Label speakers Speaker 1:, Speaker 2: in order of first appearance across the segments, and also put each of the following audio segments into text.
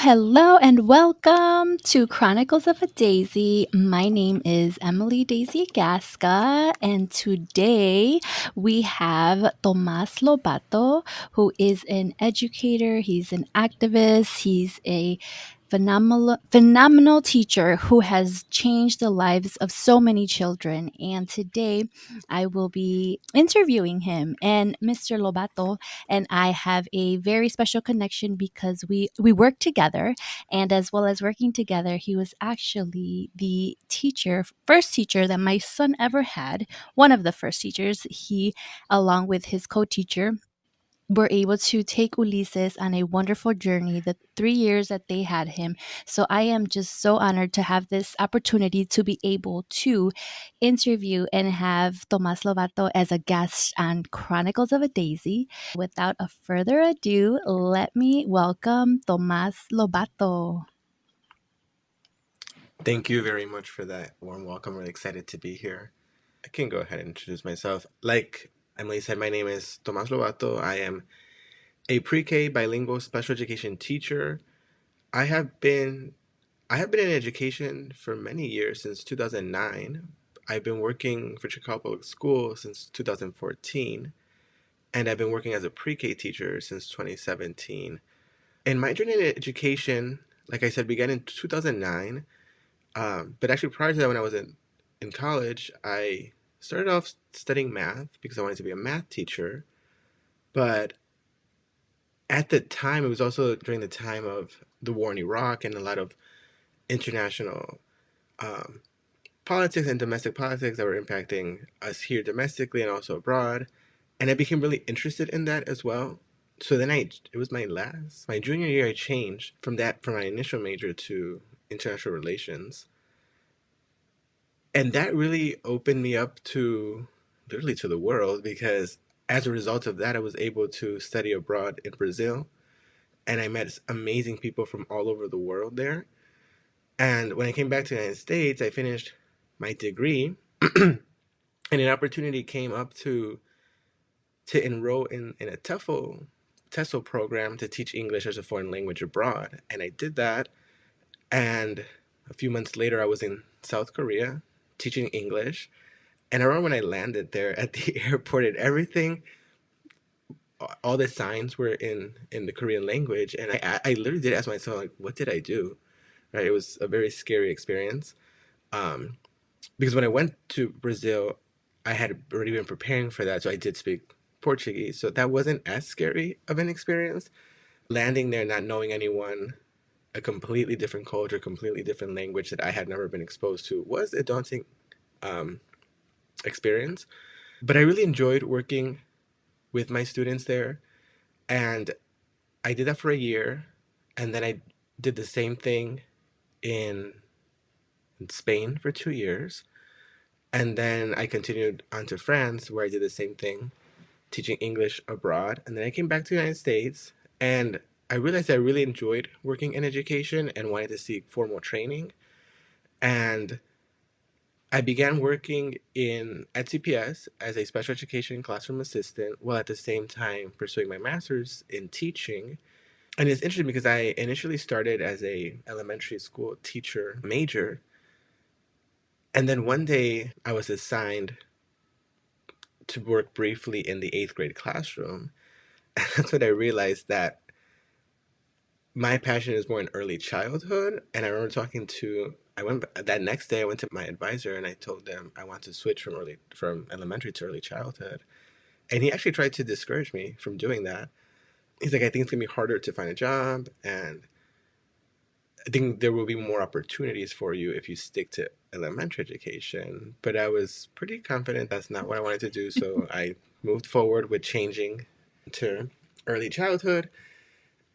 Speaker 1: Hello and welcome to Chronicles of a Daisy. My name is Emily Daisy Gasca, and today we have Tomas Lobato, who is an educator, he's an activist, he's a phenomenal teacher who has changed the lives of so many children. And today I will be interviewing him. And Mr. Lobato and I have a very special connection because we work together, and as well as working together, he was actually the first teacher that my son ever had. One of the first teachers. He, along with his co-teacher, were able to take Ulises on a wonderful journey the 3 years that they had him. So I am just so honored to have this opportunity to be able to interview and have Tomas Lovato as a guest on Chronicles of a Daisy. Without a further ado, let me welcome Tomas Lobato.
Speaker 2: Thank you very much for that warm welcome. Really excited to be here. I can go ahead and introduce myself. Like Emily said, my name is Tomas Lobato. I am a pre-K bilingual special education teacher. I have been I have been in education for many years since 2009. I've been working for Chicago Public Schools since 2014, and I've been working as a pre-K teacher since 2017. And my journey in education, like I said, began in 2009. But actually, prior to that, when I was in college, I started off studying math because I wanted to be a math teacher. But at the time, it was also during the time of the war in Iraq and a lot of international um, politics and domestic politics that were impacting us here domestically and also abroad. And I became really interested in that as well. So then it was my junior year, I changed from my initial major to international relations. And that really opened me up to literally to the world because as a result of that, I was able to study abroad in Brazil and I met amazing people from all over the world there. And when I came back to the United States, I finished my degree and an opportunity came up to enroll in a TESOL program to teach English as a foreign language abroad. And I did that. And a few months later, I was in South Korea teaching English. And I remember when I landed there at the airport and everything, all the signs were in the Korean language, and I literally did ask myself like, what did I do? Right? It was a very scary experience. Um, because when I went to Brazil, I had already been preparing for that, so I did speak Portuguese, so that wasn't as scary of an experience. Landing there, not knowing anyone, a completely different culture, completely different language that I had never been exposed to, was a daunting um, experience. But I really enjoyed working with my students there. And I did that for a year. And then I did the same thing in, in Spain for 2 years. And then I continued on to France, where I did the same thing, teaching English abroad. And then I came back to the United States and I realized I really enjoyed working in education and wanted to seek formal training. And I began working in at CPS as a special education classroom assistant while at the same time pursuing my master's in teaching. And it's interesting because I initially started as a elementary school teacher major, and then one day I was assigned to work briefly in the eighth grade classroom. And that's when I realized that my passion is more in early childhood. And I remember I went that next day. I went to my advisor and I told them I want to switch from elementary to early childhood. And he actually tried to discourage me from doing that. He's like, I think it's gonna be harder to find a job, and I think there will be more opportunities for you if you stick to elementary education. But I was pretty confident that's not what I wanted to do, so I moved forward with changing to early childhood.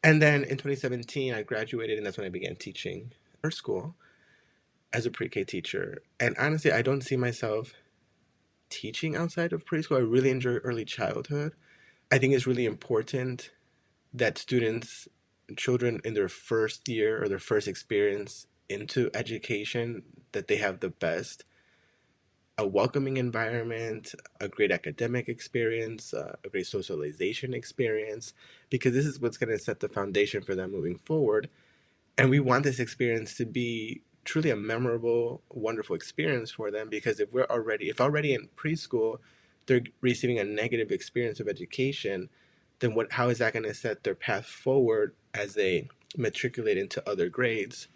Speaker 2: And then in 2017, I graduated, and that's when I began teaching first school as a pre-K teacher. And honestly, I don't see myself teaching outside of preschool. I really enjoy early childhood. I think it's really important that children in their first year or their first experience into education, that they have the best, a welcoming environment, a great academic experience, a great socialization experience, because this is what's going to set the foundation for them moving forward. And we want this experience to be truly a memorable, wonderful experience for them, because if already in preschool they're receiving a negative experience of education, then how is that going to set their path forward as they matriculate into other grades,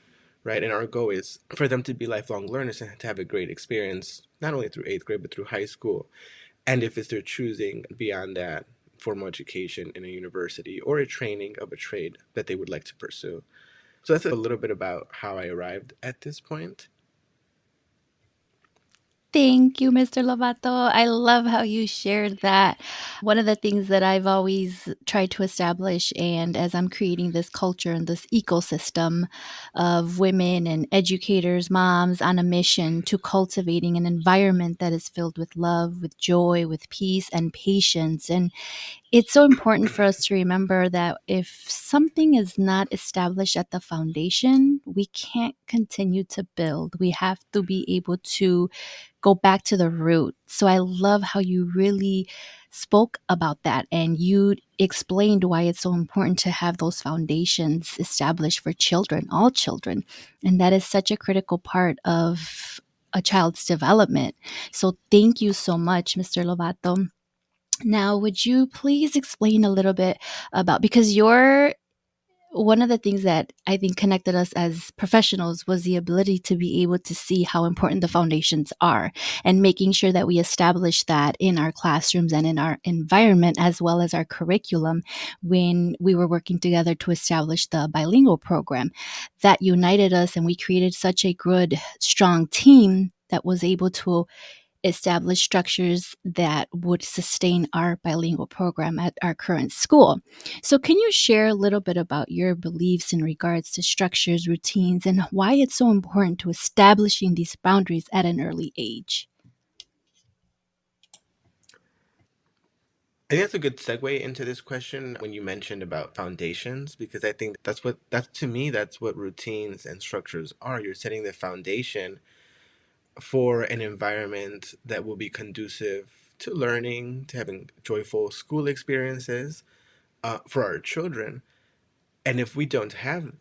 Speaker 2: right? And our goal is for them to be lifelong learners and to have a great experience, not only through eighth grade, but through high school. And if it's their choosing beyond that, formal education in a university or a training of a trade that they would like to pursue. So that's a little bit about how I arrived at this point.
Speaker 1: Thank you, Mr. Lobato. I love how you shared that. One of the things that I've always tried to establish, and as I'm creating this culture and this ecosystem of women and educators, moms on a mission to cultivating an environment that is filled with love, with joy, with peace, and patience. And it's so important for us to remember that if something is not established at the foundation, we can't continue to build. We have to be able to go back to the root. So I love how you really spoke about that and you explained why it's so important to have those foundations established for children, all children. And that is such a critical part of a child's development. So thank you so much, Mr. Lobato. Now, would you please explain a little bit about, because you're one of the things that I think connected us as professionals was the ability to be able to see how important the foundations are and making sure that we establish that in our classrooms and in our environment as well as our curriculum when we were working together to establish the bilingual program that united us, and we created such a good strong team that was able to establish structures that would sustain our bilingual program at our current school. So, can you share a little bit about your beliefs in regards to structures, routines, and why it's so important to establishing these boundaries at an early age?
Speaker 2: I think that's a good segue into this question when you mentioned about foundations, because I think that's to me, that's what routines and structures are. You're setting the foundation for an environment that will be conducive to learning, to having joyful school experiences for our children. And if we don't have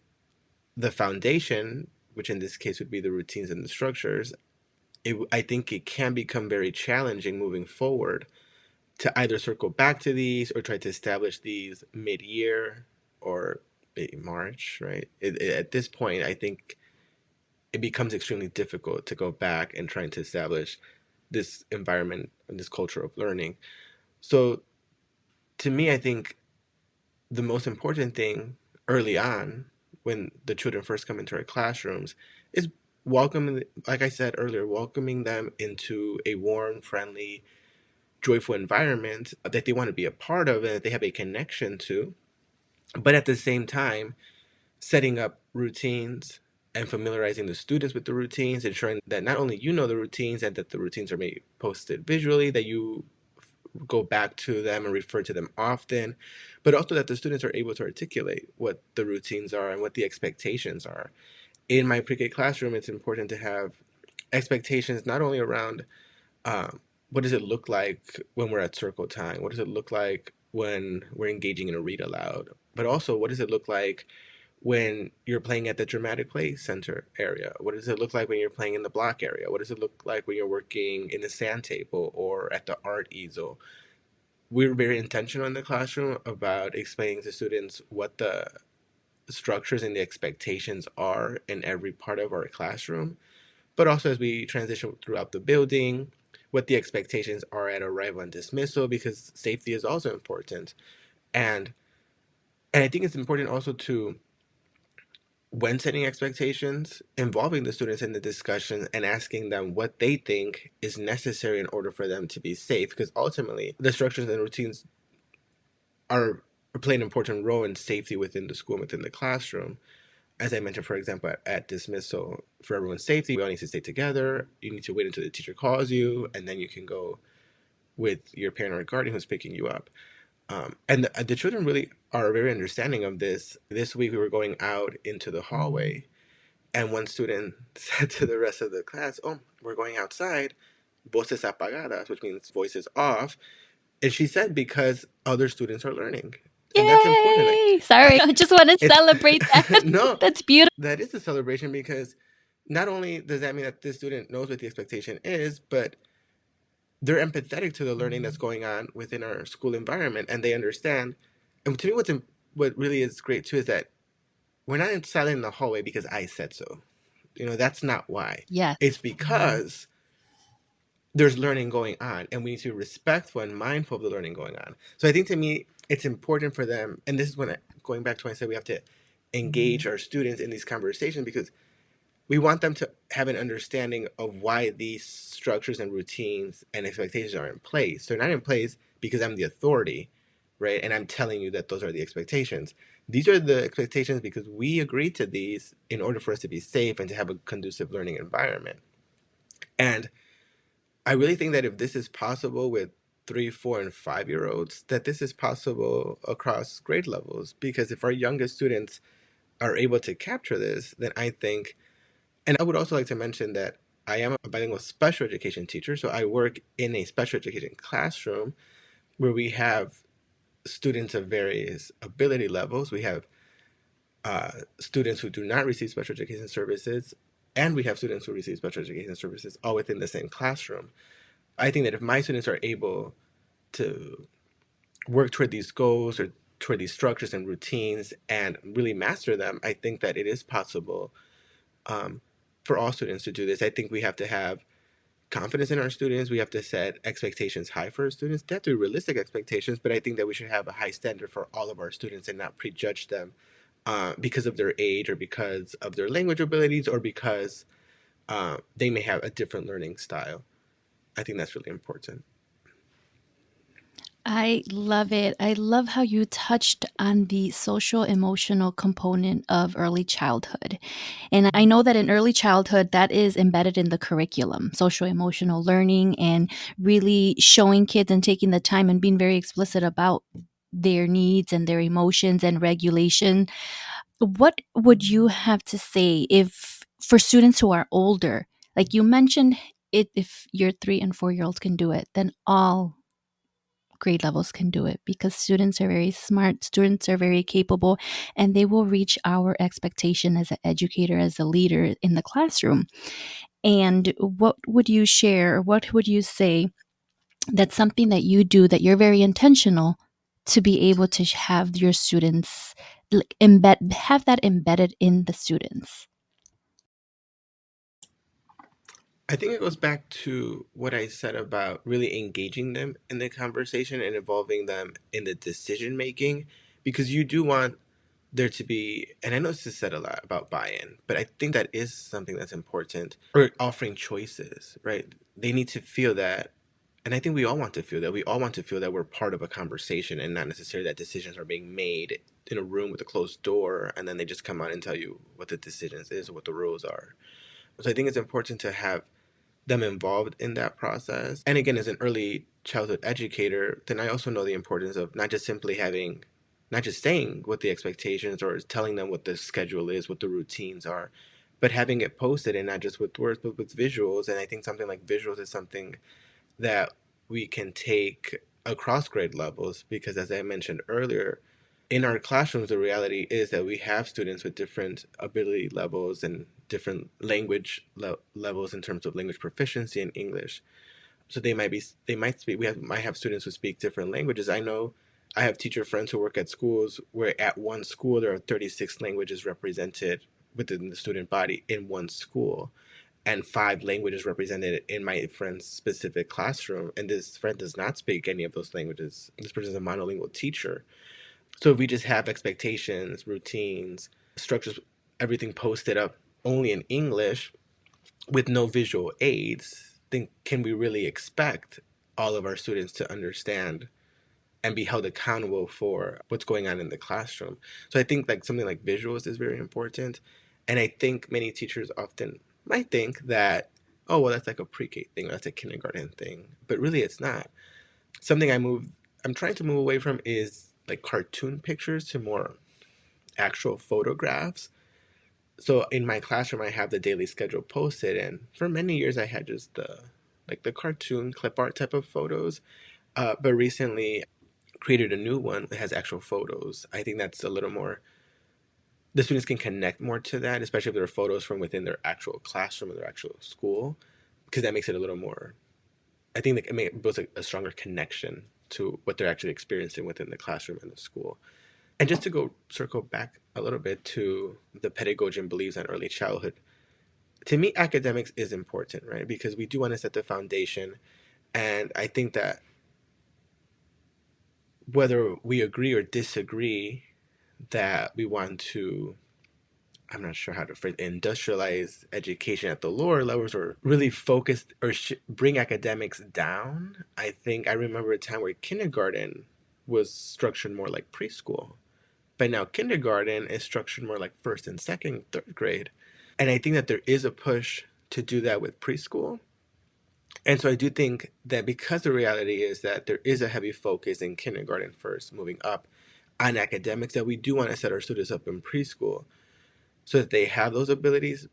Speaker 2: the foundation, which in this case would be the routines and the structures, I think it can become very challenging moving forward to either circle back to these or try to establish these mid-year or March, right? At this point, I think it becomes extremely difficult to go back and trying to establish this environment and this culture of learning. So to me, I think the most important thing early on when the children first come into our classrooms is welcoming, like I said earlier, welcoming them into a warm, friendly, joyful environment that they want to be a part of and that they have a connection to. But at the same time, setting up routines and familiarizing the students with the routines, ensuring that not only you know the routines and that the routines are maybe posted visually, that you go back to them and refer to them often, but also that the students are able to articulate what the routines are and what the expectations are. In my pre-K classroom, it's important to have expectations not only around what does it look like when we're at circle time? What does it look like when we're engaging in a read aloud? But also, what does it look like when you're playing at the dramatic play center area? What does it look like when you're playing in the block area? What does it look like when you're working in the sand table or at the art easel? We're very intentional in the classroom about explaining to students what the structures and the expectations are in every part of our classroom, but also as we transition throughout the building, what the expectations are at arrival and dismissal, because safety is also important. And and I think it's important also to, when setting expectations, involving the students in the discussion and asking them what they think is necessary in order for them to be safe, because ultimately the structures and routines are play an important role in safety within the school, within the classroom. As I mentioned, for example, at dismissal, for everyone's safety, we all need to stay together. You need to wait until the teacher calls you, and then you can go with your parent or guardian who's picking you up. And the children really are very understanding of this. This week, we were going out into the hallway, and one student said to the rest of the class, "Oh, we're going outside, voces apagadas," which means voices off. And she said, because other students are learning. And that's important. Like,
Speaker 1: Yay! Sorry, I just want to
Speaker 2: it's
Speaker 1: celebrate that.
Speaker 2: no,
Speaker 1: That's beautiful.
Speaker 2: that is a celebration because not only does that mean that the student knows what the expectation is, but they're empathetic to the learning that's going on within our school environment, and they understand. And to me, what really is great too is that we're not silent in the hallway because I said so. That's not why. It's
Speaker 1: Yes.
Speaker 2: because there's learning going on, and we need to be respectful and mindful of the learning going on. So I think to me, it's important for them, and this is going back to when I said we have to engage our students in these conversations because we want them to have an understanding of why these structures and routines and expectations are in place. They're not in place because I'm the authority, right? And I'm telling you that those are the expectations. These are the expectations because we agreed to these in order for us to be safe and to have a conducive learning environment. And I really think that if this is possible with 3, 4, and 5 year olds, that this is possible across grade levels. Because if our youngest students are able to capture this, then I think, and I would also like to mention that I am a bilingual special education teacher. So I work in a special education classroom where we have students of various ability levels. We have students who do not receive special education services, and we have students who receive special education services all within the same classroom. I think that if my students are able to work toward these goals or toward these structures and routines and really master them, I think that it is possible um, for all students to do this. I think we have to have confidence in our students. We have to set expectations high for our students. They have to be realistic expectations, but I think that we should have a high standard for all of our students and not prejudge them because of their age or because of their language abilities or because they may have a different learning style. I think that's really important.
Speaker 1: I love it. I love how you touched on the social emotional component of early childhood. And I know that in early childhood, that is embedded in the curriculum, social emotional learning, and really showing kids and taking the time and being very explicit about their needs and their emotions and regulation. What would you have to say if for students who are older, like you mentioned, it if your 3 and 4 year olds can do it, then all grade levels can do it because students are very smart, students are very capable, and they will reach our expectation as an educator, as a leader in the classroom. And what would you share? What would you say that's something that you do that you're very intentional to be able to have your students have that embedded in the students?
Speaker 2: I think it goes back to what I said about really engaging them in the conversation and involving them in the decision making because you do want there to be, and I know this is said a lot about buy in, but I think that is something that's important. Or offering choices, right? They need to feel that. And I think we all want to feel that. We all want to feel that we're part of a conversation and not necessarily that decisions are being made in a room with a closed door and then they just come out and tell you what the decisions is or what the rules are. So I think it's important to have them involved in that process. And again, as an early childhood educator, then I also know the importance of not just simply having, not just saying what the expectations or telling them what the schedule is, what the routines are, but having it posted and not just with words, but with visuals. And I think something like visuals is something that we can take across grade levels because, as I mentioned earlier, in our classrooms, the reality is that we have students with different ability levels and different language levels in terms of language proficiency in English. So they might speak. Might have students who speak different languages. I know I have teacher friends who work at schools where at one school there are 36 languages represented within the student body in one school and 5 languages represented in my friend's specific classroom. And this friend does not speak any of those languages. This person is a monolingual teacher. So if we just have expectations, routines, structures, everything posted up only in English with no visual aids, then can we really expect all of our students to understand and be held accountable for what's going on in the classroom? So I think like something like visuals is very important. And I think many teachers often might think that, oh, well, that's like a pre-K thing, or that's a kindergarten thing. But really it's not. Something I'm trying to move away from is like cartoon pictures to more actual photographs. So in my classroom, I have the daily schedule posted, and for many years, I had just the cartoon clip art type of photos. But recently, created a new one that has actual photos. I think that's a little more, the students can connect more to that, especially if there are photos from within their actual classroom or their actual school, because that makes it a little more, I think that it builds a stronger connection to what they're actually experiencing within the classroom and the school. And just to go circle back a little bit to the pedagogy and beliefs on early childhood, to me, academics is important, right? Because we do want to set the foundation. And I think that whether we agree or disagree that we want to, I'm not sure how to phrase, industrialize education at the lower levels or really focus or bring academics down. I think I remember a time where kindergarten was structured more like preschool, but now kindergarten is structured more like first and second, third grade. And I think that there is a push to do that with preschool. And so I do think that because the reality is that there is a heavy focus in kindergarten first, moving up on academics, that we do want to set our students up in preschool so that they have those abilities.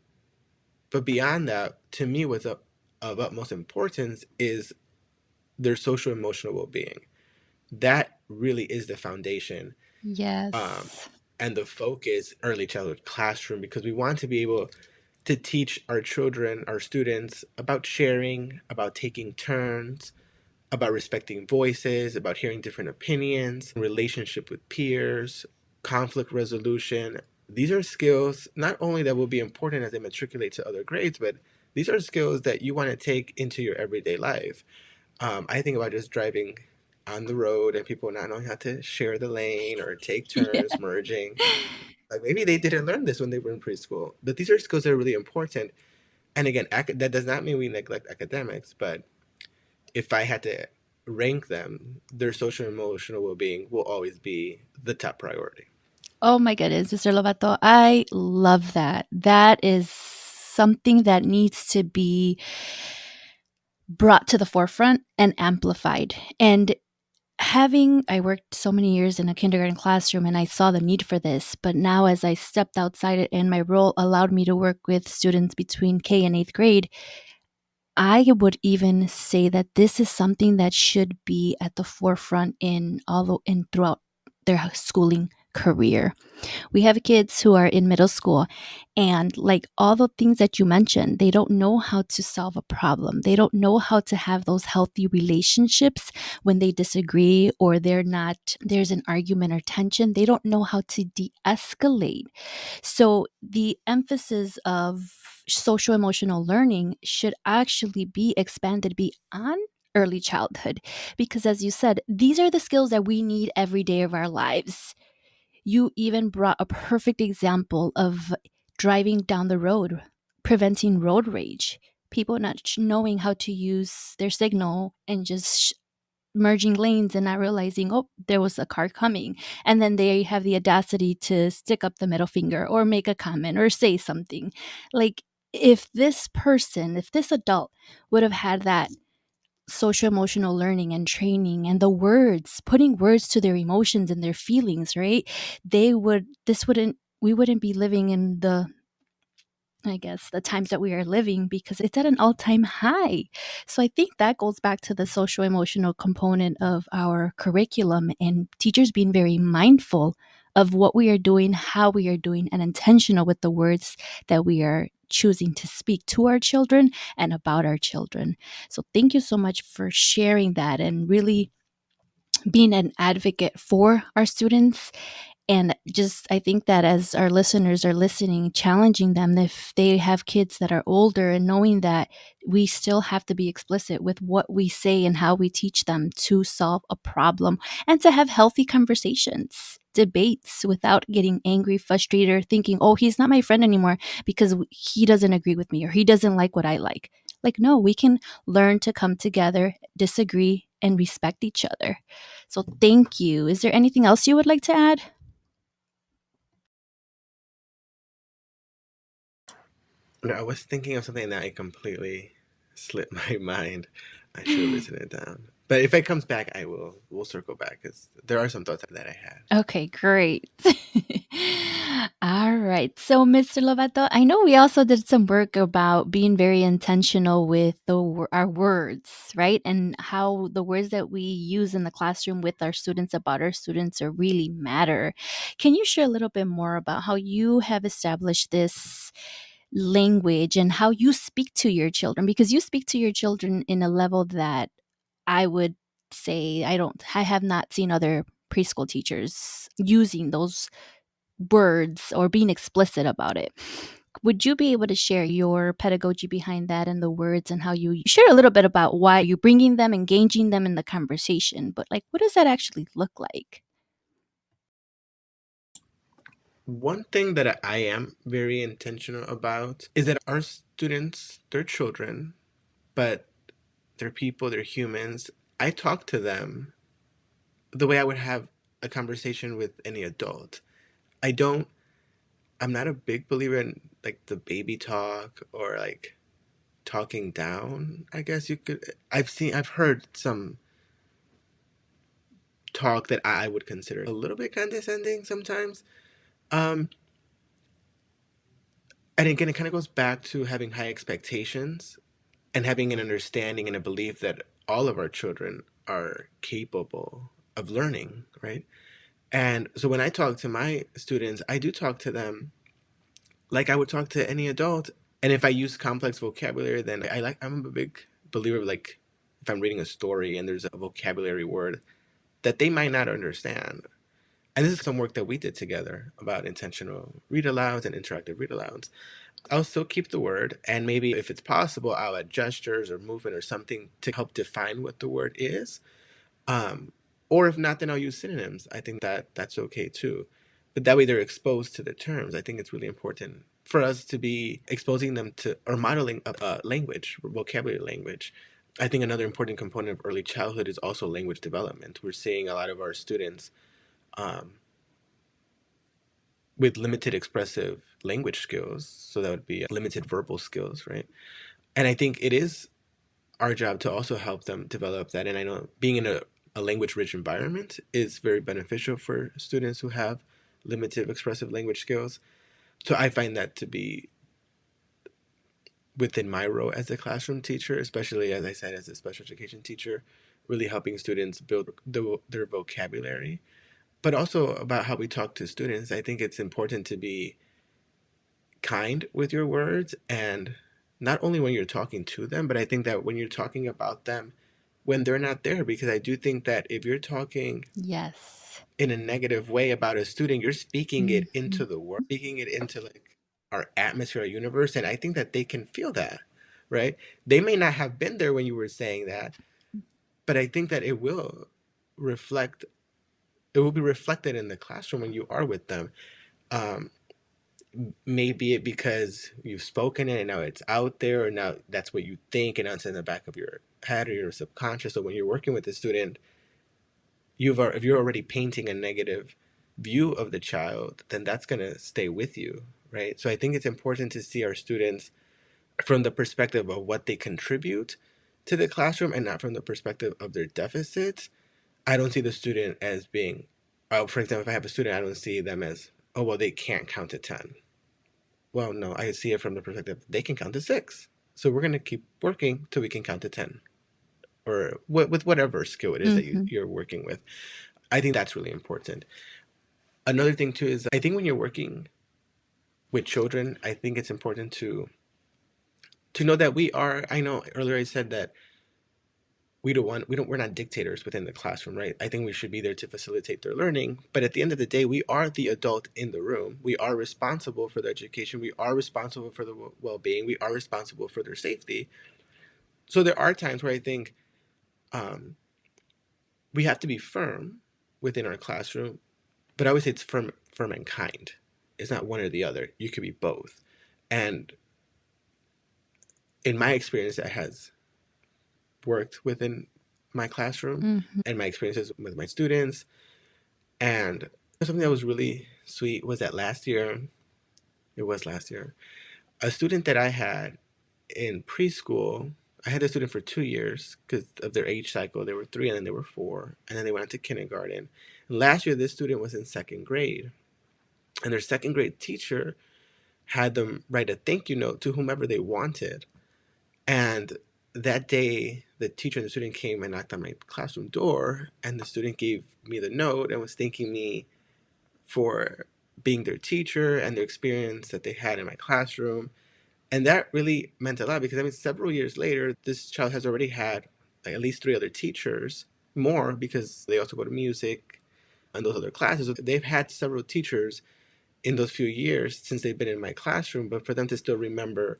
Speaker 2: But beyond that, to me, what's of utmost importance is their social emotional well being. That really is the foundation, um,
Speaker 1: Yes.
Speaker 2: and the focus early childhood classroom, because we want to be able to teach our children, our students, about sharing, about taking turns, about respecting voices, about hearing different opinions, relationship with peers, conflict resolution. These are skills not only that will be important as they matriculate to other grades, but these are skills that you want to take into your everyday life. I think about just driving on the road and people not knowing how to share the lane or take
Speaker 1: Yeah.
Speaker 2: turns, merging. Like maybe they didn't learn this when they were in preschool, but these are skills that are really important. And again, that does not mean we neglect academics, but if I had to rank them, their social and emotional well being will always be the top priority.
Speaker 1: Oh my goodness, Mr. Lovato, I love that. That is something that needs to be brought to the forefront and amplified. And I worked so many years in a kindergarten classroom and I saw the need for this. But now, as I stepped outside it and my role allowed me to work with students between K and eighth grade, I would even say that this is something that should be at the forefront in throughout their schooling career. We have kids who are in middle school, and like all the things that you mentioned, they don't know how to solve a problem. They don't know how to have those healthy relationships when they disagree or there's an argument or tension. They don't know how to de-escalate. So the emphasis of social emotional learning should actually be expanded beyond early childhood, because as you said, these are the skills that we need every day of our lives. You even brought a perfect example of driving down the road, preventing road rage, people not knowing how to use their signal and just merging lanes and not realizing, oh, there was a car coming. And then they have the audacity to stick up the middle finger or make a comment or say something. Like, if this adult would have had that social emotional learning and training and the words, putting words to their emotions and their feelings, right? We wouldn't be living in I guess, the times that we are living, because it's at an all time high. So I think that goes back to the social emotional component of our curriculum and teachers being very mindful of what we are doing, how we are doing, and intentional with the words that we are choosing to speak to our children and about our children. So thank you so much for sharing that and really being an advocate for our students. And just, I think that as our listeners are listening, challenging them if they have kids that are older and knowing that we still have to be explicit with what we say and how we teach them to solve a problem and to have healthy conversations, debates without getting angry, frustrated, or thinking, oh, he's not my friend anymore because he doesn't agree with me or he doesn't like what I like. Like, no, we can learn to come together, disagree, and respect each other. So, thank you. Is there anything else you would like to add?
Speaker 2: No, I was thinking of something that I completely slipped my mind. I should have written it down. But if it comes back, we'll circle back because there are some thoughts that I have.
Speaker 1: Okay, great. All right. So, Mr. Lovato, I know we also did some work about being very intentional with our words, right? And how the words that we use in the classroom with our students about our students are really matter. Can you share a little bit more about how you have established this language and how you speak to your children? Because you speak to your children in a level that I would say I have not seen other preschool teachers using those words or being explicit about it. Would you be able to share your pedagogy behind that and the words and how you share a little bit about why you bringing them, engaging them in the conversation, but like what does that actually look like?
Speaker 2: One thing that I am very intentional about is that our students, they're children, but they're people, they're humans. I talk to them the way I would have a conversation with any adult. I don't, I'm not a big believer in like the baby talk or like talking down, I guess you could. I've heard some talk that I would consider a little bit condescending sometimes. Um, and again, it kind of goes back to having high expectations and having an understanding and a belief that all of our children are capable of learning, right? And so when I talk to my students, I do talk to them like I would talk to any adult. And if I use complex vocabulary, then I'm a big believer of like if I'm reading a story and there's a vocabulary word that they might not understand. And this is some work that we did together about intentional read alouds and interactive read alouds. I'll still keep the word, and maybe if it's possible, I'll add gestures or movement or something to help define what the word is. Um, or if not, then I'll use synonyms. I think that that's okay too. But that way they're exposed to the terms. I think it's really important for us to be exposing them to or modeling a language, vocabulary language. I think another important component of early childhood is also language development. We're seeing a lot of our students um, with limited expressive language skills. So that would be limited verbal skills, right? And I think it is our job to also help them develop that. And I know being in a language rich environment is very beneficial for students who have limited expressive language skills. So I find that to be within my role as a classroom teacher, especially as I said, as a special education teacher, really helping students build their vocabulary, but also about how we talk to students. I think it's important to be kind with your words and not only when you're talking to them, but I think that when you're talking about them when they're not there, because I do think that if you're talking
Speaker 1: Yes.
Speaker 2: in a negative way about a student, you're speaking it
Speaker 1: Mhm.
Speaker 2: into the world, speaking it into like our atmosphere, our universe. And I think that they can feel that, right? They may not have been there when you were saying that, but I think that reflect, it will be reflected in the classroom when you are with them. Um, Maybe it because you've spoken it and now it's out there, or now that's what you think and now it's in the back of your head or your subconscious. So when you're working with the student, if you're already painting a negative view of the child, then that's going to stay with you, right? So I think it's important to see our students from the perspective of what they contribute to the classroom and not from the perspective of their deficits. I don't see the student as being, for example, if I have a student, I don't see them as, oh, well, they can't count to 10. Well, no, I see it from the perspective they can count to six. So we're going to keep working till we can count to 10 or with whatever skill it is that
Speaker 1: Mhm.
Speaker 2: you're working with. I think that's really important. Another thing, too, is I think when you're working with children, I think it's important to know that I know earlier I said that we're not dictators within the classroom, right? I think we should be there to facilitate their learning, but at the end of the day, we are the adult in the room. We are responsible for their education. We are responsible for their well-being. We are responsible for their safety. So there are times where I think um, we have to be firm within our classroom, but I always say it's firm and kind. It's not one or the other. You could be both. And in my experience, that has worked within my classroom
Speaker 1: Mhm.
Speaker 2: and my experiences with my students. And something that was really sweet was that last year, a student that I had in preschool, I had a student for 2 years because of their age cycle. They were 3 and then they were 4, and then they went into kindergarten. And last year, this student was in second grade, and their second grade teacher had them write a thank you note to whomever they wanted. And that day, the teacher and the student came and knocked on my classroom door, and the student gave me the note and was thanking me for being their teacher and their experience that they had in my classroom. And that really meant a lot because, I mean, several years later, this child has already had like at least 3 other teachers, more because they also go to music and those other classes. So they've had several teachers in those few years since they've been in my classroom, but for them to still remember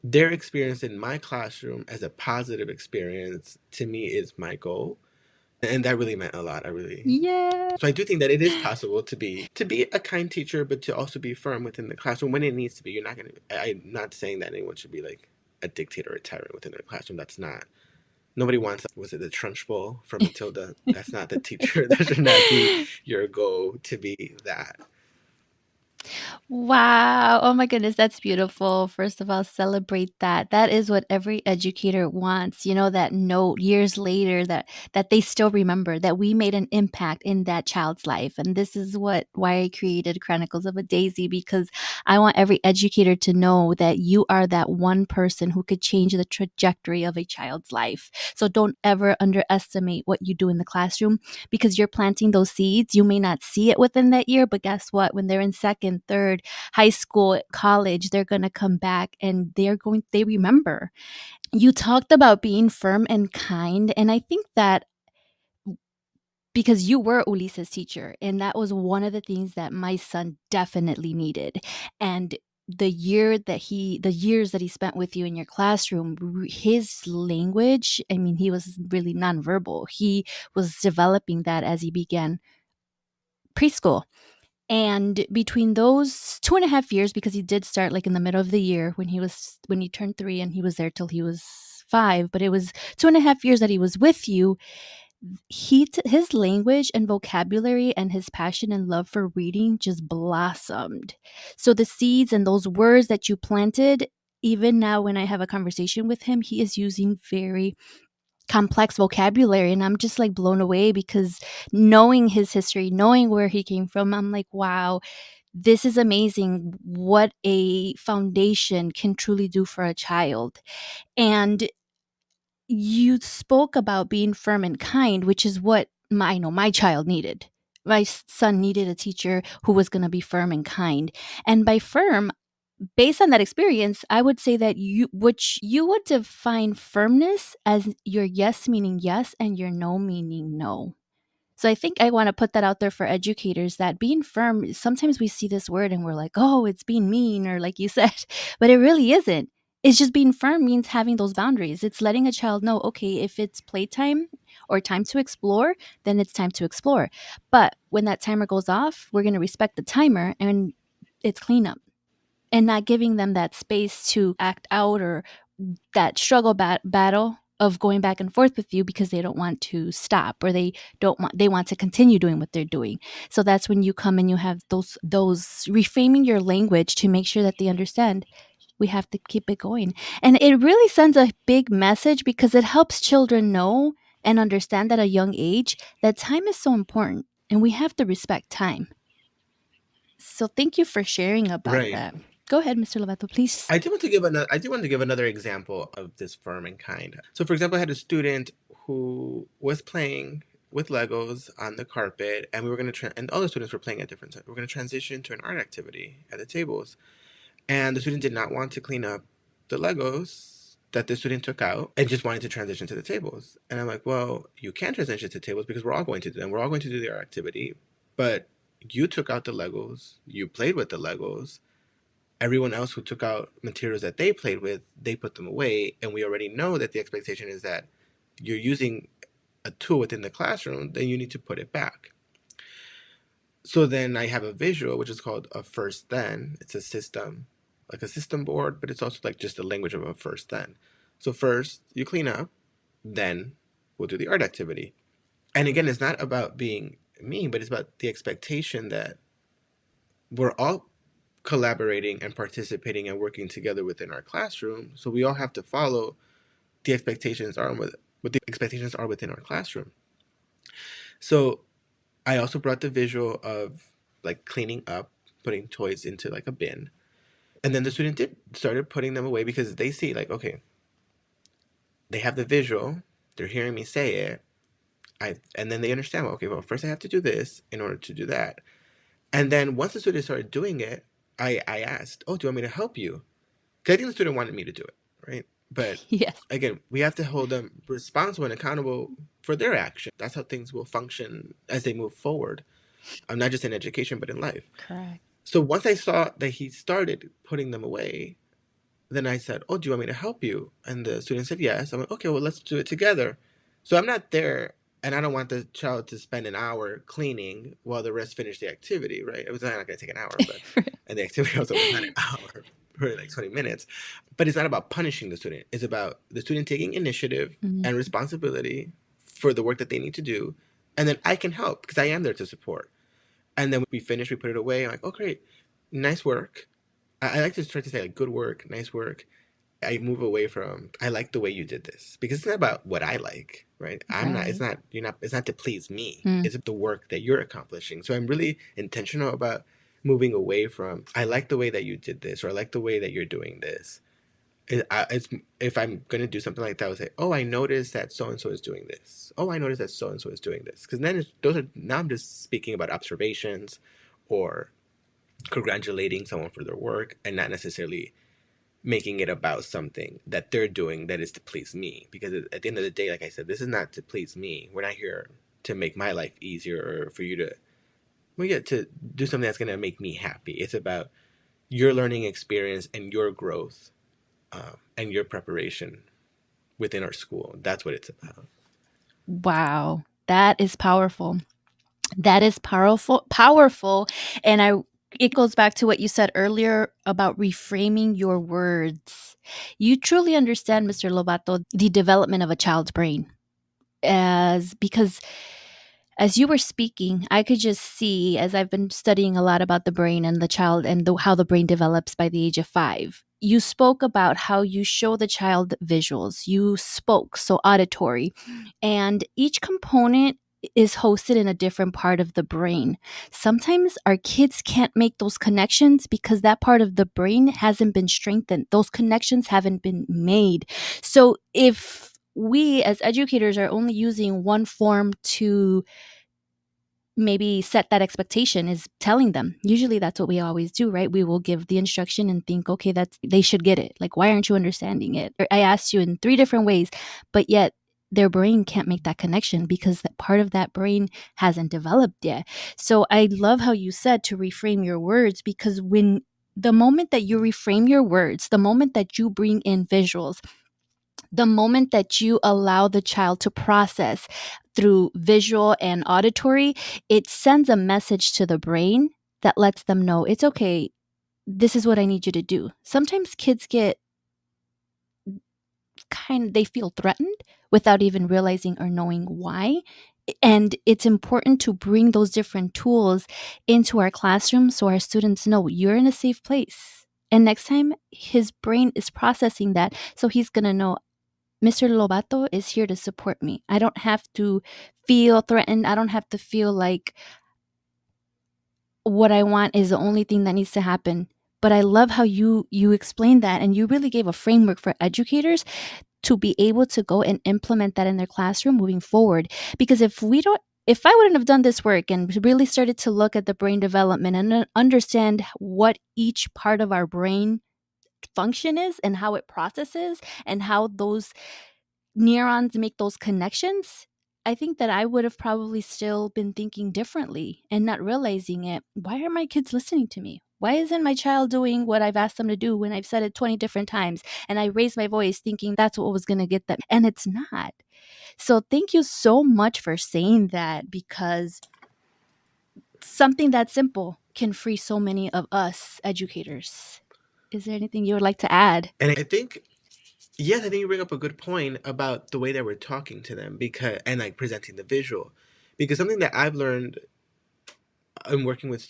Speaker 2: their experience in my classroom as a positive experience to me is my goal. And that really meant a lot. I really
Speaker 1: Yeah.
Speaker 2: So I do think that it is possible to be a kind teacher, but to also be firm within the classroom when it needs to be. You're not gonna. I'm not saying that anyone should be like a dictator or a tyrant within their classroom. That's not. Nobody wants. Was it the Trunchbull from Matilda? That's not the teacher. That should not be your goal to be that.
Speaker 1: Wow. Oh my goodness, that's beautiful. First of all, celebrate that. That is what every educator wants. You know, that note years later that they still remember that we made an impact in that child's life. And this is what why I created Chronicles of a Daisy, because I want every educator to know that you are that one person who could change the trajectory of a child's life. So don't ever underestimate what you do in the classroom, because you're planting those seeds. You may not see it within that year, but guess what? When they're in second, third, high school, college, they're going to come back and they remember. You talked about being firm and kind. And I think that because you were Ulises' teacher, and that was one of the things that my son definitely needed. And the years that he spent with you in your classroom, his language, I mean, he was really nonverbal. He was developing that as he began preschool. And between those 2.5 years, because he did start like in the middle of the year when he turned 3, and he was there till he was 5, but it was 2.5 years that he was with you. His language and vocabulary and his passion and love for reading just blossomed. So the seeds and those words that you planted, even now when I have a conversation with him, he is using very complex vocabulary, and I'm just like blown away, because knowing his history, knowing where he came from, I'm like, wow, this is amazing what a foundation can truly do for a child. And you spoke about being firm and kind, which is what I know my child needed. My son needed a teacher who was going to be firm and kind. And by firm, based on that experience, I would say that you would define firmness as your yes meaning yes and your no meaning no. So I think I want to put that out there for educators, that being firm, sometimes we see this word and we're like, oh, it's being mean, or like you said, but it really isn't. It's just being firm means having those boundaries. It's letting a child know, okay, if it's playtime or time to explore, then it's time to explore. But when that timer goes off, we're going to respect the timer, and it's cleanup, and not giving them that space to act out, or that battle of going back and forth with you because they don't want to stop, or they want to continue doing what they're doing. So that's when you come and you have those reframing your language to make sure that they understand we have to keep it going. And it really sends a big message, because it helps children know and understand at a young age that time is so important and we have to respect time. So thank you for sharing about
Speaker 2: Right.
Speaker 1: that. Go ahead, Mr. Lovato, please.
Speaker 2: I do want to give another example of this firm and kind. So, for example, I had a student who was playing with Legos on the carpet, and we were going to and all the students were playing at different times. We are going to transition to an art activity at the tables, and the student did not want to clean up the Legos that the student took out and just wanted to transition to the tables. And I'm like, well, you can transition to tables because we're all going to do them. We're all going to do the art activity, but you took out the Legos, you played with the Legos. Everyone else who took out materials that they played with, they put them away. And we already know that the expectation is that you're using a tool within the classroom, then you need to put it back. So then I have a visual, which is called a first then. It's a system, like a system board, but it's also like just the language of a first then. So first you clean up, then we'll do the art activity. And again, it's not about being mean, but it's about the expectation that we're all collaborating and participating and working together within our classroom. So we all have to follow the expectations are, what the expectations are within our classroom. So I also brought the visual of like cleaning up, putting toys into like a bin. And then the student did started putting them away because they see like, okay, they have the visual, they're hearing me say it. And then they understand, well, okay, well, first I have to do this in order to do that. And then once the student started doing it, I asked, oh, do you want me to help you? Because I think the student wanted me to do it, right? But
Speaker 1: Yes.
Speaker 2: again, we have to hold them responsible and accountable for their actions. That's how things will function as they move forward. Not just in education, but in life.
Speaker 1: Correct.
Speaker 2: So once I saw that he started putting them away, then I said, oh, do you want me to help you? And the student said yes. I'm like, okay, well, let's do it together. So I'm not there, and I don't want the child to spend an hour cleaning while the rest finish the activity, right? It was not going to take an hour, but, and the activity also was not an hour, probably like 20 minutes. But it's not about punishing the student. It's about the student taking initiative
Speaker 1: Mhm.
Speaker 2: and responsibility for the work that they need to do. And then I can help because I am there to support. And then we finish, we put it away. I'm like, oh, great, nice work. I like to try to say like good work, nice work. I move away from I like the way you did this because it's not about what I like, right? I'm not. It's
Speaker 1: Right.
Speaker 2: not. You're not. It's not to please me.
Speaker 1: Mm.
Speaker 2: It's the work that you're accomplishing. So I'm really intentional about moving away from I like the way that you did this or I like the way that you're doing this. It's if I'm gonna do something like that, I would say, oh, I noticed that so and so is doing this. Oh, I noticed that so and so is doing this. Because then those are now I'm just speaking about observations or congratulating someone for their work and not necessarily making it about something that they're doing that is to please me. Because at the end of the day, like I said, this is not to please me. We're not here to make my life easier or for you to, we get to do something that's going to make me happy. It's about your learning experience and your growth and your preparation within our school. That's what it's about.
Speaker 1: Wow. That is powerful. That is powerful, powerful. And it goes back to what you said earlier about reframing your words. You truly understand, Mr. Lobato, the development of a child's brain. As because as you were speaking, I could just see, as I've been studying a lot about the brain and the child and how the brain develops by the age of 5. You spoke about how you show the child visuals. You spoke, so auditory. And each component is hosted in a different part of the brain. Sometimes our kids can't make those connections because that part of the brain hasn't been strengthened. Those connections haven't been made. So if we as educators are only using one form to maybe set that expectation is telling them. Usually that's what we always do, right? We will give the instruction and think, okay, that's they should get it. Like, why aren't you understanding it? Or I asked you in 3 different ways, but yet their brain can't make that connection because that part of that brain hasn't developed yet. So I love how you said to reframe your words, because when the moment that you reframe your words, the moment that you bring in visuals, the moment that you allow the child to process through visual and auditory, it sends a message to the brain that lets them know it's okay. This is what I need you to do. Sometimes kids get they feel threatened without even realizing or knowing why. And it's important to bring those different tools into our classroom so our students know you're in a safe place. And next time his brain is processing that, so he's going to know Mr. Lobato is here to support me. I don't have to feel threatened. I don't have to feel like what I want is the only thing that needs to happen. But I love how you explained that, and you really gave a framework for educators to be able to go and implement that in their classroom moving forward. Because if I wouldn't have done this work and really started to look at the brain development and understand what each part of our brain function is and how it processes and how those neurons make those connections, I think that I would have probably still been thinking differently and not realizing it. Why are my kids listening to me? Why isn't my child doing what I've asked them to do when I've said it 20 different times? And I raised my voice thinking that's what was going to get them. And it's not. So thank you so much for saying that, because something that simple can free so many of us educators. Is there anything you would like to add?
Speaker 2: And I think, yes, I think you bring up a good point about the way that we're talking to them because, and like presenting the visual. Because something that I've learned in working with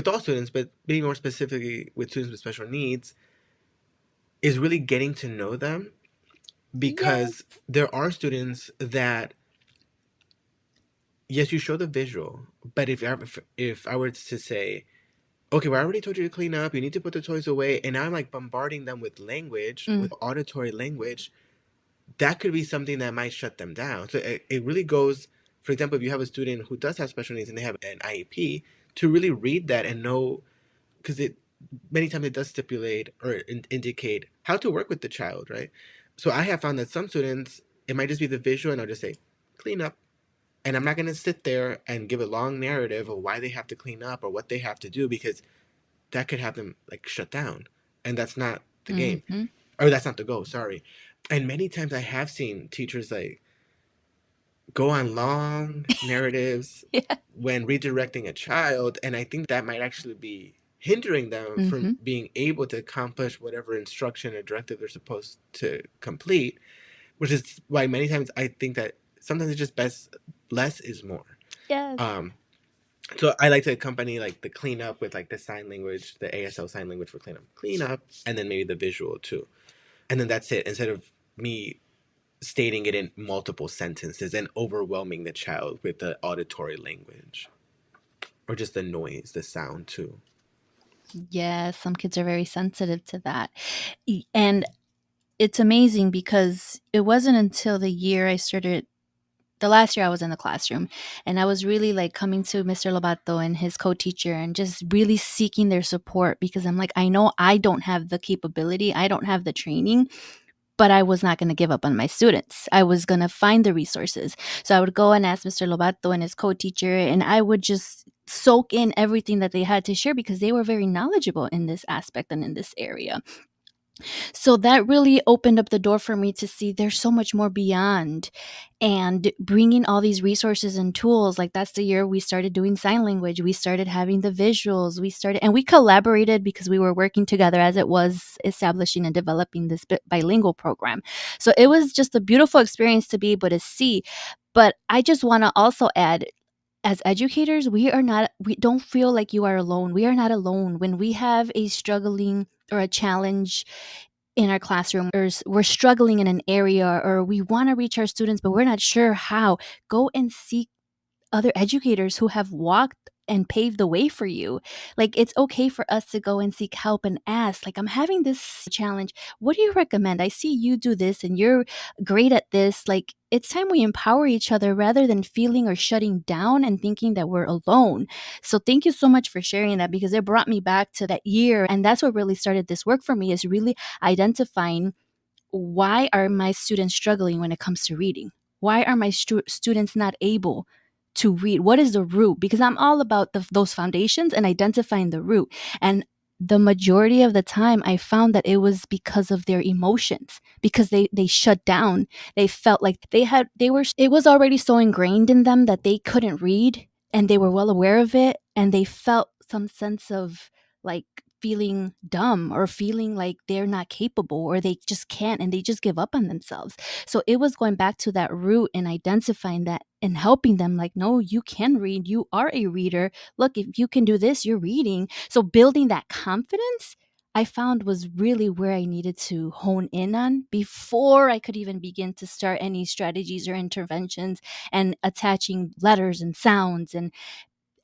Speaker 2: all students, but being more specifically with students with special needs, is really getting to know them
Speaker 1: Yes.
Speaker 2: because there are students that, yes, you show the visual, but if I were to say, okay, well, I already told you to clean up, you need to put the toys away, and now I'm like bombarding them with language,
Speaker 1: Mm,
Speaker 2: with auditory language, that could be something that might shut them down. So it really goes, for example, if you have a student who does have special needs and they have an IEP, to really read that and know, because it many times it does stipulate or indicate how to work with the child, right? So I have found that some students, it might just be the visual, and I'll just say, clean up. And I'm not going to sit there and give a long narrative of why they have to clean up or what they have to do, because that could have them like shut down. And that's not the game.
Speaker 1: mhm.
Speaker 2: Or that's not the goal, sorry. And many times I have seen teachers like go on long narratives
Speaker 1: Yeah.
Speaker 2: when redirecting a child, and I think that might actually be hindering them from
Speaker 1: Mhm.
Speaker 2: being able to accomplish whatever instruction or directive they're supposed to complete, which is why many times I think that sometimes it's just best less is more.
Speaker 1: Yes.
Speaker 2: um so I like to accompany like the cleanup with like the sign language, the ASL sign language for cleanup, and then maybe the visual too, and then that's it, instead of me stating it in multiple sentences and overwhelming the child with the auditory language or just the noise, the sound too.
Speaker 1: Yes, some kids are very sensitive to that. And it's amazing because it wasn't until the last year I was in the classroom, and I was really like coming to Mr. Lobato and his co-teacher and just really seeking their support, because I'm like, I know I don't have the capability, I don't have the training, but I was not going to give up on my students. I was going to find the resources. So I would go and ask Mr. Lobato and his co-teacher, and I would just soak in everything that they had to share because they were very knowledgeable in this aspect and in this area. So that really opened up the door for me to see there's so much more beyond, and bringing all these resources and tools. Like, that's the year we started doing sign language, we started having the visuals, and we collaborated because we were working together as it was establishing and developing this bilingual program. So it was just a beautiful experience to be able to see. But I just want to also add, as educators, we don't feel like you are alone. We are not alone when we have a struggling or a challenge in our classroom, or we're struggling in an area, or we want to reach our students but we're not sure how. Go and seek other educators who have walked and paved the way for you. Like, it's okay for us to go and seek help and ask, like, I'm having this challenge, what do you recommend? I see you do this and you're great at this. Like, it's time we empower each other rather than feeling or shutting down and thinking that we're alone. So thank you so much for sharing that, because it brought me back to that year, and that's what really started this work for me, is really identifying, why are my students struggling when it comes to reading? Why are my students not able to read? What is the root? Because I'm all about those foundations and identifying the root. And the majority of the time, I found that it was because of their emotions, because they shut down. They felt like it was already so ingrained in them that they couldn't read, and they were well aware of it, and they felt some sense of like feeling dumb or feeling like they're not capable or they just can't, and they just give up on themselves. So it was going back to that root and identifying that and helping them, like, no, you can read. You are a reader. Look, if you can do this, you're reading. So building that confidence, I found, was really where I needed to hone in on before I could even begin to start any strategies or interventions and attaching letters and sounds and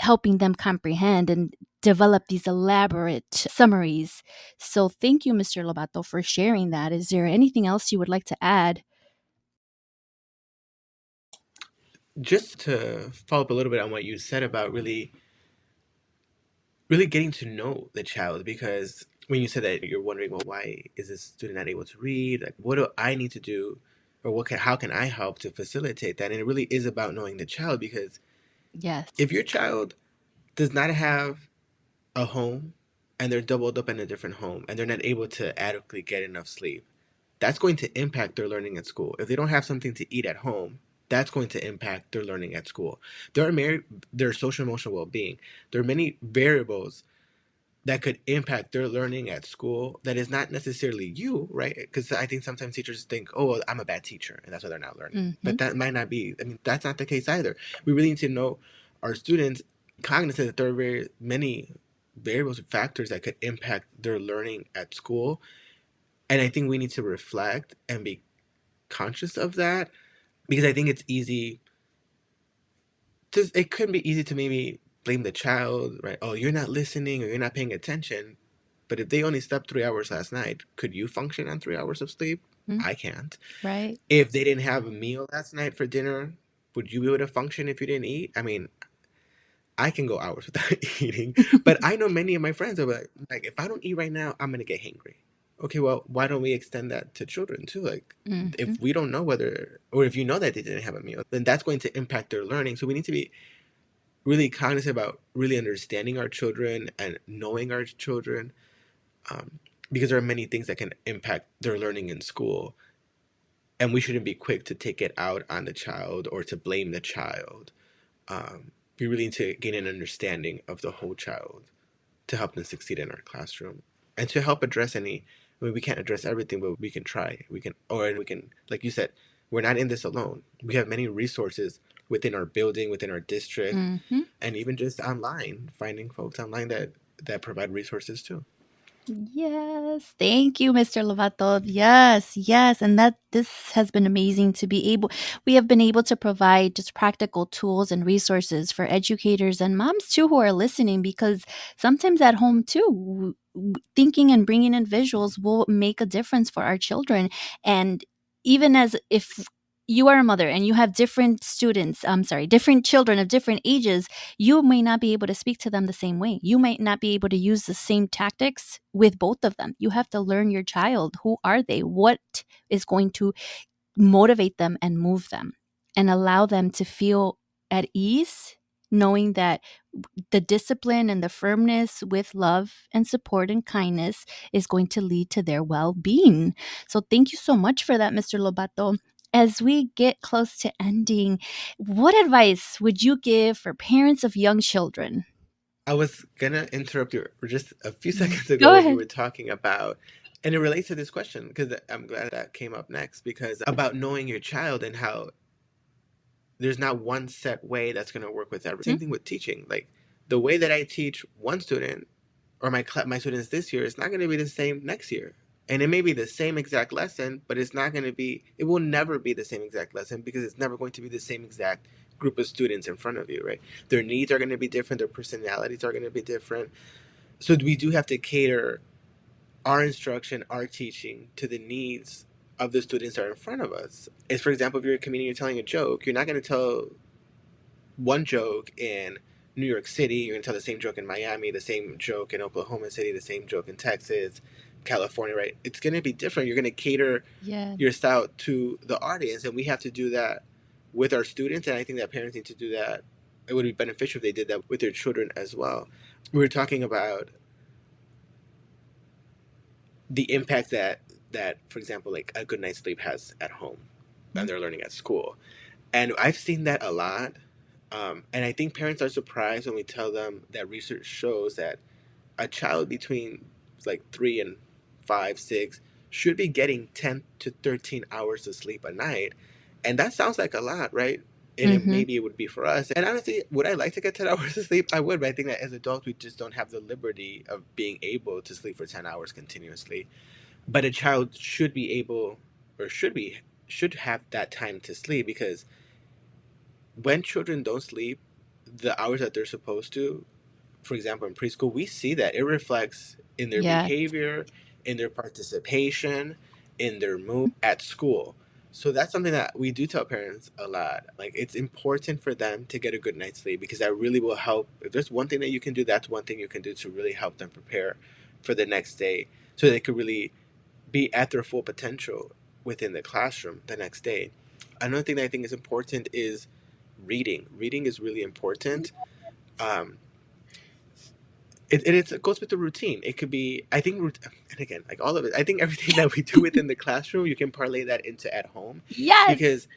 Speaker 1: helping them comprehend and develop these elaborate summaries. So thank you, Mr. Lobato, for sharing that. Is there anything else you would like to add?
Speaker 2: Just to follow up a little bit on what you said about really getting to know the child, because when you said that you're wondering, well, why is this student not able to read, like what do I need to do, or how can I help to facilitate that? And it really is about knowing the child, because
Speaker 1: Yes.
Speaker 2: if your child does not have a home and they're doubled up in a different home and they're not able to adequately get enough sleep, that's going to impact their learning at school. If they don't have something to eat at home, that's going to impact their learning at school. Their social emotional well-being. There are many variables that could impact their learning at school that is not necessarily you, right? Because I think sometimes teachers think, oh, well, I'm a bad teacher, and that's why they're not learning.
Speaker 1: Hmm.
Speaker 2: But that might not be, I mean, that's not the case either. We really need to know our students, cognizant that there are very many variables and factors that could impact their learning at school. And I think we need to reflect and be conscious of that, because I think it's easy to, it could be easy to maybe blame the child, right? Oh, you're not listening or you're not paying attention. But if they only slept 3 hours last night, could you function on 3 hours of sleep?
Speaker 1: Mm,
Speaker 2: I can't.
Speaker 1: right.
Speaker 2: If they didn't have a meal last night for dinner, would you be able to function if you didn't eat? I mean, I can go hours without eating, but I know many of my friends are like, if I don't eat right now, I'm gonna get hangry. Okay, well, why don't we extend that to children too? Like,
Speaker 1: Hmm.
Speaker 2: if we don't know whether, or if you know that they didn't have a meal, then that's going to impact their learning. So we need to be really cognizant about really understanding our children and knowing our children, um, because there are many things that can impact their learning in school, and we shouldn't be quick to take it out on the child or to blame the child. We really need to gain an understanding of the whole child to help them succeed in our classroom and to help address any. I mean, we can't address everything, but we can try. We can, or we can, like you said, we're not in this alone. We have many resources within our building, within our district,
Speaker 1: Hmm.
Speaker 2: and even just online, finding folks online that provide resources too.
Speaker 1: Yes, thank you, Mr. Lovato. Yes, yes, and that this has been amazing to be able. We have been able to provide just practical tools and resources for educators and moms too who are listening, because sometimes at home too, thinking and bringing in visuals will make a difference for our children. And even as if you are a mother and you have different students, I'm sorry, different children of different ages, you may not be able to speak to them the same way. You might not be able to use the same tactics with both of them. You have to learn your child. Who are they? What is going to motivate them and move them and allow them to feel at ease, knowing that the discipline and the firmness with love and support and kindness is going to lead to their well being. So, thank you so much for that, Mr. Lobato. As we get close to ending, what advice would you give for parents of young children?
Speaker 2: I was gonna interrupt you just a few seconds ago
Speaker 1: Go
Speaker 2: when you
Speaker 1: ahead.
Speaker 2: were talking about, and it relates to this question because I'm glad that came up next, because about knowing your child and how there's not one set way that's going to work with every. Same thing with teaching. Like the way that I teach one student or my students this year is not going to be the same next year. And it may be the same exact lesson, but it's not going to be. It will never be the same exact lesson because it's never going to be the same exact group of students in front of you, right? Their needs are going to be different. Their personalities are going to be different. So we do have to cater our instruction, our teaching to the needs of the students that are in front of us. Is, for example, if you're a comedian, you're telling a joke, you're not going to tell one joke in New York City, you're going to tell the same joke in Miami, the same joke in Oklahoma City, the same joke in Texas, California, right? It's going to be different. You're going to cater
Speaker 1: Yeah.
Speaker 2: your style to the audience, and we have to do that with our students. And I think that parents need to do that. It would be beneficial if they did that with their children as well. We were talking about the impact that, for example, like a good night's sleep has at home and they're learning at school, and I've seen that a lot. And I think parents are surprised when we tell them that research shows that a child between like 3 and 5, 6 should be getting 10 to 13 hours of sleep a night. And that sounds like a lot, right? And
Speaker 1: Mm-hmm.
Speaker 2: maybe it would be for us. And honestly, would I like to get 10 hours of sleep? I would, but I think that as adults, we just don't have the liberty of being able to sleep for 10 hours continuously. But a child should be able, or should have that time to sleep, because when children don't sleep the hours that they're supposed to, for example, in preschool, we see that it reflects in their
Speaker 1: Yeah.
Speaker 2: behavior, in their participation, in their mood at school. So that's something that we do tell parents a lot. Like, it's important for them to get a good night's sleep because that really will help. If there's one thing that you can do, that's one thing you can do to really help them prepare for the next day so they could really be at their full potential within the classroom the next day. Another thing that I think is important is reading. Reading is really important. Um, it goes with the routine. It could be, I think, and again, like all of it, I think everything that we do within the classroom, you can parlay that into at home.
Speaker 1: Yes.
Speaker 2: Because,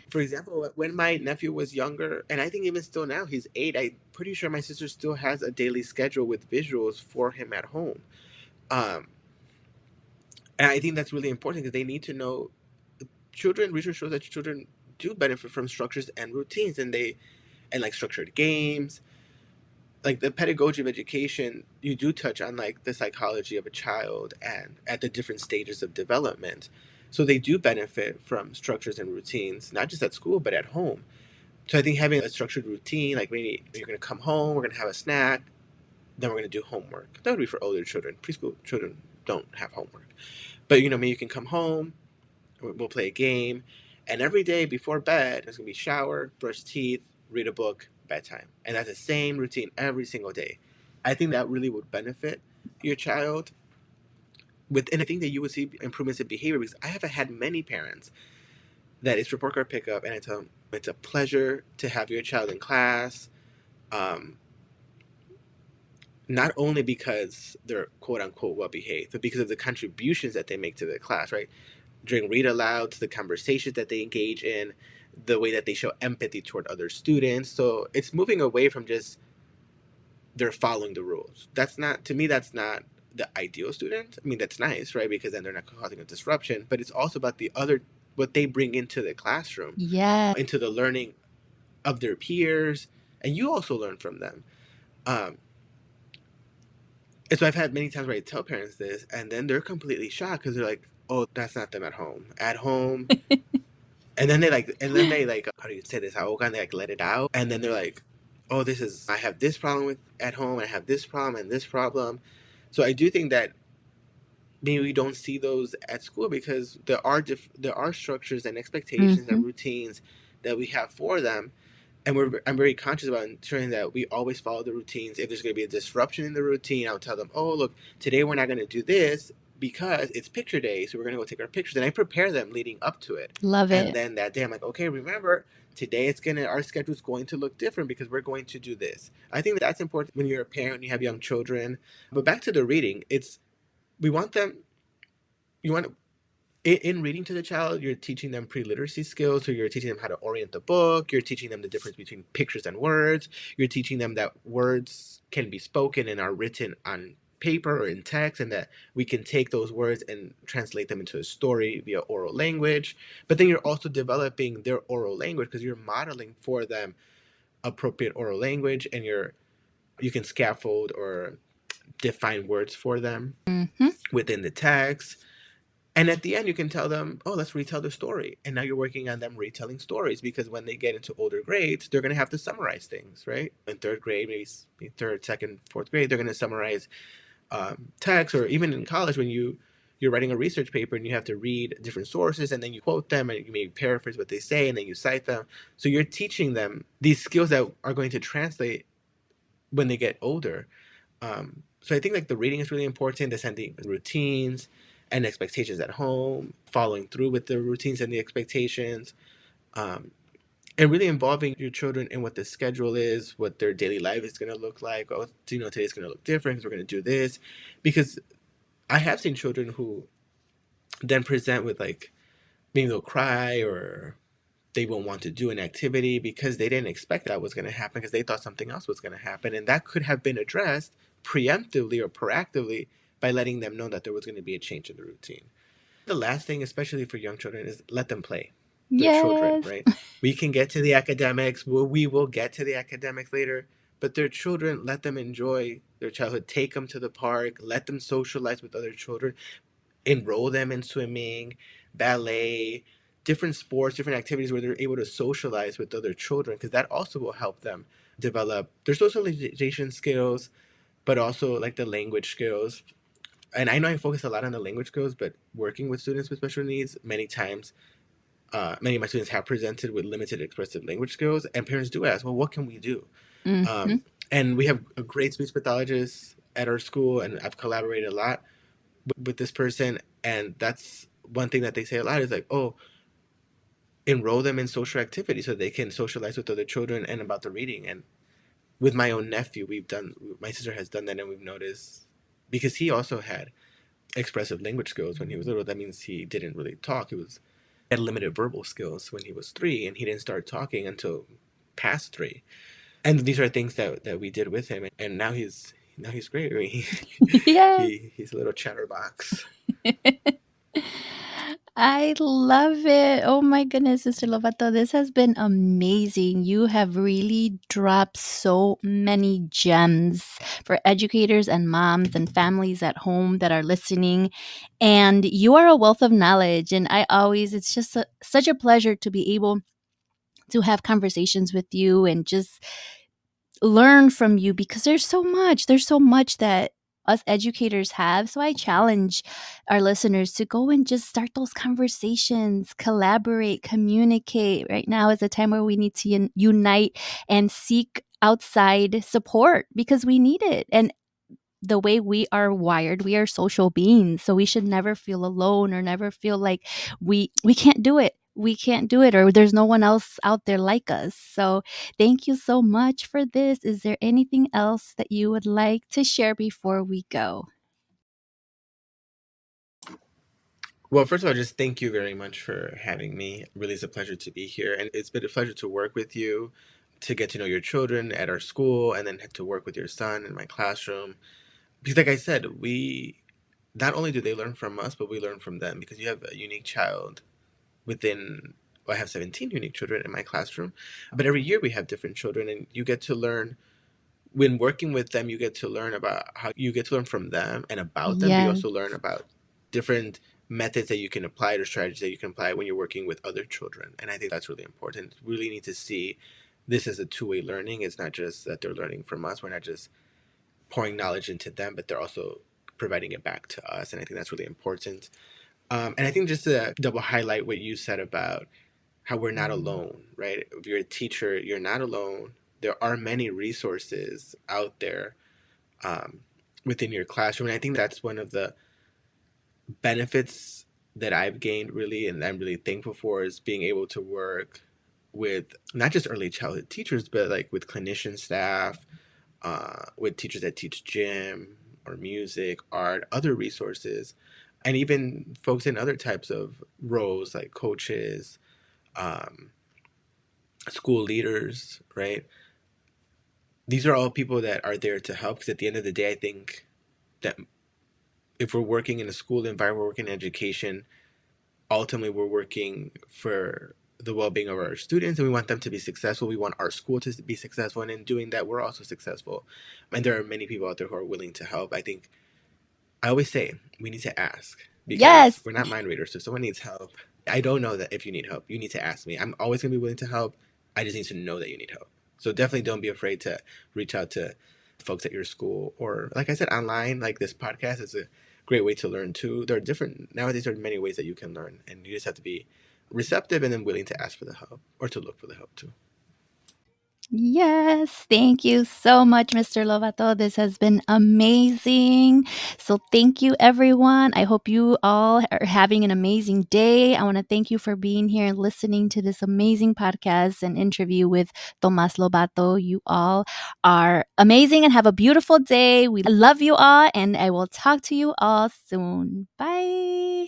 Speaker 2: for example, when my nephew was younger, and I think even still now, he's 8, I'm pretty sure my sister still has a daily schedule with visuals for him at home. Um, and I think that's really important because they need to know. Children, research shows that children do benefit from structures and routines, and like structured games, like the pedagogy of education. You do touch on like the psychology of a child and at the different stages of development. So they do benefit from structures and routines, not just at school, but at home. So I think having a structured routine, like maybe you're going to come home, we're going to have a snack, then we're going to do homework. That would be for older children. Preschool children don't have homework. But, maybe you can come home, we'll play a game, and every day before bed, there's going to be shower, brush teeth, read a book, bedtime. And that's the same routine every single day. I think that really would benefit your child and I think that you would see improvements in behavior because I have had many parents that it's report card pickup, and I tell them it's a pleasure to have your child in class. Um, Not only because they're quote unquote well behaved, but because of the contributions that they make to the class, right? During read alouds, the conversations that they engage in, the way that they show empathy toward other students. So it's moving away from just they're following the rules. That's not, to me, that's not the ideal student. I mean, that's nice, right? Because then they're not causing a disruption, but it's also about the other, what they bring into the classroom,
Speaker 1: Yeah.
Speaker 2: into the learning of their peers, and you also learn from them. Um, and so I've had many times where I tell parents this, and then they're completely shocked because they're like, "Oh, that's not them at home. At home," and then they like, how do you say this? How can they like let it out? And then they're like, "Oh, this is I have this problem with at home. I have this problem and this problem." So I do think that maybe we don't see those at school because there are structures and expectations
Speaker 1: Hmm.
Speaker 2: and routines that we have for them, and I'm very conscious about ensuring that we always follow the routines. If there's going to be a disruption in the routine, I'll tell them, "Oh, look, today we're not going to do this because it's picture day, so we're going to go take our pictures." And I prepare them leading up to it,
Speaker 1: Love
Speaker 2: and
Speaker 1: it.
Speaker 2: then that day I'm like, "Okay, remember." Today our schedule's going to look different because we're going to do this. I think that's important when you're a parent and you have young children. But back to the reading, we want them you want in reading to the child, you're teaching them pre-literacy skills. So you're teaching them how to orient the book. You're teaching them the difference between pictures and words. You're teaching them that words can be spoken and are written on paper or in text, and that we can take those words and translate them into a story via oral language. But then you're also developing their oral language because you're modeling for them appropriate oral language, and you can scaffold or define words for them
Speaker 1: Hmm.
Speaker 2: within the text. And at the end, you can tell them, "Oh, let's retell the story." And now you're working on them retelling stories because when they get into older grades, they're going to have to summarize things, right? In third grade, maybe third, second, fourth grade, they're going to summarize text, or even in college when you're writing a research paper and you have to read different sources and then you quote them and you maybe paraphrase what they say and then you cite them. So you're teaching them these skills that are going to translate when they get older. So I think like the reading is really important, the sending routines and expectations at home, following through with the routines and the expectations, um, and really involving your children in what the schedule is, what their daily life is going to look like. Oh, today's going to look different because we're going to do this. Because I have seen children who then present with like maybe they'll cry or they won't want to do an activity because they didn't expect that was going to happen because they thought something else was going to happen. And that could have been addressed preemptively or proactively by letting them know that there was going to be a change in the routine. The last thing, especially for young children, is let them play. They're children,
Speaker 1: Yes.
Speaker 2: right? We can get to the academics. We will get to the academics later, but they're children. Let them enjoy their childhood. Take them to the park. Let them socialize with other children, enroll them in swimming, ballet, different sports, different activities where they're able to socialize with other children, because that also will help them develop their socialization skills, but also like the language skills. And I know I focus a lot on the language skills, but working with students with special needs, many times, many of my students have presented with limited expressive language skills, and parents do ask, "Well, what can we do?"
Speaker 1: Hmm.
Speaker 2: Um, and we have a great speech pathologist at our school, and I've collaborated a lot with this person, and that's one thing that they say a lot is like, "Oh, enroll them in social activities so they can socialize with other children and about the reading." And with my own nephew, my sister has done that, and we've noticed because he also had expressive language skills when he was little. That means he didn't really talk. He had limited verbal skills when he was 3, and he didn't start talking until past 3. And these are things that we did with him, and now he's great. I mean,
Speaker 1: Yes.
Speaker 2: he's a little chatterbox.
Speaker 1: I love it. Oh my goodness, Mr. Lovato, this has been amazing. You have really dropped so many gems for educators and moms and families at home that are listening. And you are a wealth of knowledge. And it's just such a pleasure to be able to have conversations with you and just learn from you because there's so much that us educators have. So I challenge our listeners to go and just start those conversations, collaborate, communicate. Right now is a time where we need to unite and seek outside support because we need it. And the way we are wired, we are social beings, so we should never feel alone or never feel like we can't do it. We can't do it, or there's no one else out there like us. So, thank you so much for this. Is there anything else that you would like to share before we go?
Speaker 2: Well, first of all, just thank you very much for having me. Really, it's a pleasure to be here. And it's been a pleasure to work with you, to get to know your children at our school, and then to work with your son in my classroom. Because, like I said, we not only do they learn from us, but we learn from them because you have a unique child within. Well, I have 17 unique children in my classroom, but every year we have different children, and you get to learn when working with them, you get to learn about how you get to learn from them and about them, but you
Speaker 1: Yes.
Speaker 2: also learn about different methods that you can apply or strategies that you can apply when you're working with other children. And I think that's really important. Really need to see this as a two-way learning. It's not just that they're learning from us. We're not just pouring knowledge into them, but they're also providing it back to us. And I think that's really important. And I think just to double highlight what you said about how we're not alone, right? If you're a teacher, you're not alone. There are many resources out there um, within your classroom. And I think that's one of the benefits that I've gained really, and I'm really thankful for, is being able to work with not just early childhood teachers, but like with clinician staff, with teachers that teach gym or music, art, other resources, and even folks in other types of roles like coaches, um, school leaders, right? These are all people that are there to help because at the end of the day, I think that if we're working in a school environment, we're working in education, ultimately we're working for the well-being of our students and we want them to be successful. We want our school to be successful, and in doing that we're also successful. And there are many people out there who are willing to help. I think I always say we need to ask because
Speaker 1: Yes.
Speaker 2: we're not mind readers. So if someone needs help, I don't know that if you need help, you need to ask me. I'm always going to be willing to help. I just need to know that you need help. So definitely don't be afraid to reach out to folks at your school, or like I said, online. Like this podcast is a great way to learn too. There are different, nowadays there are many ways that you can learn, and you just have to be receptive and then willing to ask for the help or to look for the help too.
Speaker 1: Yes, thank you so much, Mr. Lovato. This has been amazing. So, thank you, everyone. I hope you all are having an amazing day. I want to thank you for being here and listening to this amazing podcast and interview with Tomas Lobato. You all are amazing and have a beautiful day. We love you all, and I will talk to you all soon. Bye.